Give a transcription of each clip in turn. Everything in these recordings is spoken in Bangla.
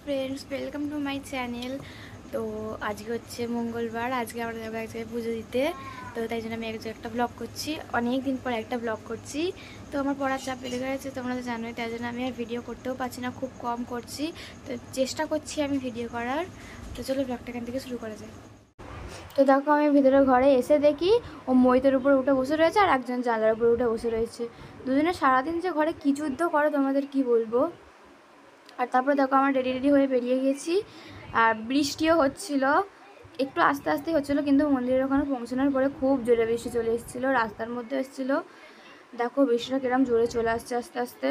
Friends welcome to my channel. तो आज के हे मंगलवार, आज के एक जगह पुजो दीते, तो ताई एक ब्लग करनेक दिन पर एक ब्लग कर। तो हमारे पढ़ार चाप बेड़े गए तुम्हारा तो जानो, ताई भिडियो करते पारछि ना, खूब कम कर। तो चेष्टा करछि भिडियो करार। तो चलो ब्लगटा एखान शुरू करा जाए। तो देखो हमें भितरे घरे एसे देखी ओ मईतेर ऊपर उठे बसे रयेछे और एकजन जानलार ऊपर उठे बसे रयेछे। दुजने सारा दिन जे घरे कि युद्ध करे तोमादेर कि बोलबो। और तारपर देखो आमार रेडी रेडी हये बेरिये गेছি और बृष्टिও হচ্ছিল, একটু আস্তে আস্তে হচ্ছিল, কিন্তু মন্দিরের ওখানে পৌঁছানোর পরে খুব জোরে বৃষ্টি চলে এসেছিল, রাস্তার মধ্যে এসেছিল। দেখো বৃষ্টিটা কিরকম জোরে চলে আসছে আস্তে আস্তে।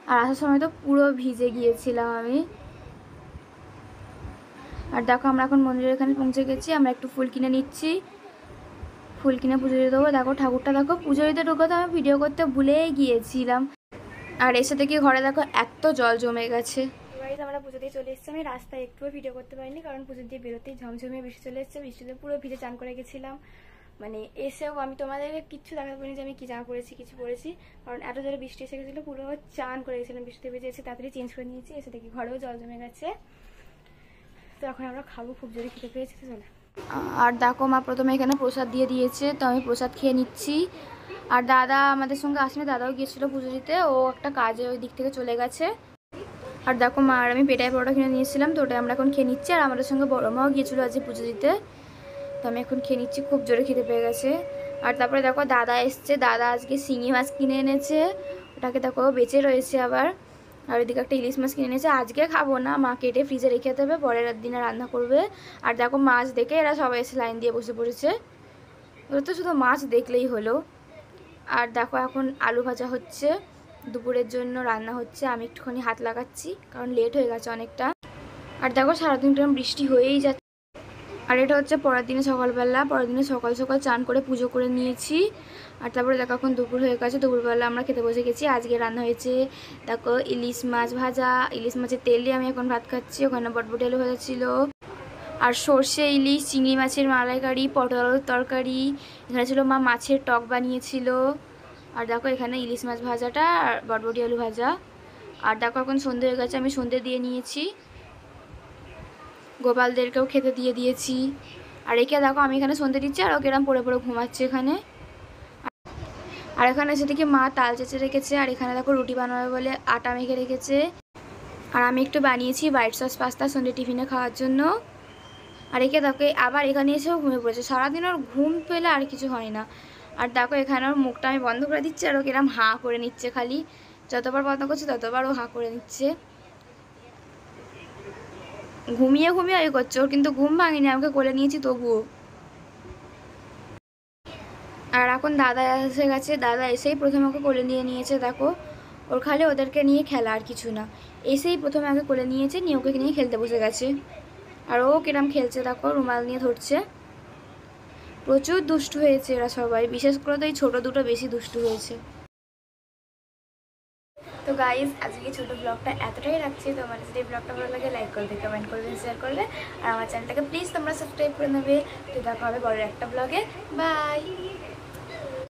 আর আসার সময় তো পুরো ভিজে গিয়েছিলাম আমি। আর দেখো আমরা এখন মন্দিরের এখানে পৌঁছে গেছি, আমরা একটু ফুল কিনে নিচ্ছি, ফুল কিনে পুজো দিয়ে দেবো। দেখো ঠাকুরটা দেখো, পুজো দিতে ঢুকে তো আমি ভিডিও করতে ভুলেই গিয়েছিলাম। আর এসে দেখি ঘরে দেখো এত জল জমে গেছে। গাইস আমরা পুজো দিয়ে চলে এসেছি, আমি রাস্তায় একটুও ভিডিও করতে পারিনি, কারণ পুজো দিয়ে বেরোতেই ঝমঝমিয়ে বৃষ্টি চলে এসেছে। বৃষ্টিতে পুরো ভিজে চান করে গেছিলাম, মানে এসেও আমি তোমাদের কিচ্ছু দেখাতে পারিনি যে আমি কি জামা পরেছি কিছু পরেছি, কারণ এত জোরে বৃষ্টি এসে গেছিলো, পুরো চান করে গেছিলাম বৃষ্টিতে ভিজে। এসে তাড়াতাড়ি চেঞ্জ করে নিয়েছি, এসে দেখি ঘরেও জল জমে গেছে। তো এখন আমরা খাবো, খুব জোরে খেতে পেয়েছি। তো চলে। আর দেখো মা প্রথমে এখানে প্রসাদ দিয়ে দিয়েছে, তো আমি প্রসাদ খেয়ে নিচ্ছি। আর দাদা আমাদের সঙ্গে আসেনি, দাদাও গিয়েছিল পুজো দিতে, ও একটা কাজে ওই দিক থেকে চলে গেছে। আর দেখো মা আর আমি পেটাই পরোটা কিনে নিয়েছিলাম, তো ওটা আমরা এখন খেয়ে নিচ্ছি। আর আমাদের সঙ্গে বড় মাও গিয়েছিলো আজকে পুজো দিতে, তো আমি এখন খেয়ে নিচ্ছি, খুব জোরে খেতে পেয়ে গেছে। আর তারপরে দেখো দাদা এসছে, দাদা আজকে শিঙি মাছ কিনে এনেছে, ওটাকে দেখো বেঁচে রয়েছে আবার। আর ওইদিকে একটা ইলিশ মাছ কিনে এনেছে, আজকে খাবো না, মা কেটে ফ্রিজে রেখে দেবে, পরের দিনে রান্না করবে। আর দেখো মাছ দেখে এরা সবাই এসে লাইন দিয়ে বসে পড়েছে, ওরা তো শুধু মাছ দেখলেই হলো। আর দেখো এখন আলু ভাজা হচ্ছে, দুপুরের জন্য রান্না হচ্ছে। আমি একটুখানি হাত লাগাচ্ছি, কারণ লেট হয়ে গেছে অনেকটা। আর দেখো সারাদিন টাইম বৃষ্টি হয়েই যাচ্ছে। আর এটা হচ্ছে পরের দিনে সকালবেলা, পরের দিনে সকাল সকাল চান করে পুজো করে নিয়েছি। আর তারপরে দেখো এখন দুপুর হয়ে গেছে, দুপুরবেলা আমরা খেতে বসে গেছি। আজকে রান্না হয়েছে দেখো ইলিশ মাছ ভাজা, ইলিশ মাছের তেল দিয়ে আমি এখন ভাত খাচ্ছি। ওখানে বটবটি আলু ভাজা ছিল, আর সর্ষে ইলিশ, চিংড়ি মাছের মালাইকারি, পটল আলুর তরকারি, এখানে ছিল মা মাছের টক বানিয়েছিল। আর দেখো এখানে ইলিশ মাছ ভাজাটা আর বটবটি আলু ভাজা। আর দেখো এখন সন্ধে হয়ে গেছে, আমি সন্ধে দিয়ে নিয়েছি, গোপালদেরকেও খেতে দিয়ে দিয়েছি। আর একে দেখো আমি এখানে সন্ধে দিচ্ছি, আর ওকে এরম পড়ে পড়ে ঘুমাচ্ছে এখানে। আর এখানে এসে দেখি মা তাল চেঁচে রেখেছে, আর এখানে দেখো রুটি বানাবে বলে আটা মেখে রেখেছে। আর আমি একটু বানিয়েছি হোয়াইট সস পাস্তা সন্ধে টিফিনে খাওয়ার জন্য। আর একে দেখো আবার এখানে এসেও ঘুমিয়ে পড়েছে, সারাদিন ওর ঘুম পেলে আর কিছু হয় না। আর দেখো এখানে ওর মুখটা আমি বন্ধ করে দিচ্ছি, আর ওকে এরম হাঁ করে নিচ্ছে, খালি যতবার বন্ধ করছে ততবার ও হাঁ করে নিচ্ছে। ঘুমিয়ে ঘুমিয়ে ওই করছে, ওর কিন্তু ঘুম ভাঙেনি, আমাকে কোলে নিয়েছি তবুও। আর এখন দাদা এসে গেছে, দাদা এসেই প্রথমে ওকে কোলে নিয়ে নিয়েছে। দেখো ওর খালি ওদেরকে নিয়ে খেলা, আর কিছু না। এসেই প্রথমে আগে কোলে নিয়েছে, নিয়ে ওকে নিয়ে খেলতে বসে গেছে। আর ও কিরম খেলছে দেখো, রুমাল নিয়ে ধরছে। প্রচুর দুষ্টু হয়েছে এরা সবাই, বিশেষ করে তো এই ছোটো দুটো বেশি দুষ্টু হয়েছে। তো গাইজ আজকে ছোটো ব্লগটা এতটাই রাখছি। তো আমার যদি ব্লগটা ভালো লাগে লাইক করবে, কমেন্ট করবে, শেয়ার করবে, আর আমার চ্যানেলটাকে প্লিজ তোমরা সাবস্ক্রাইব করে নেবে। তো দেখা হবে পরের একটা ব্লগে, বাই।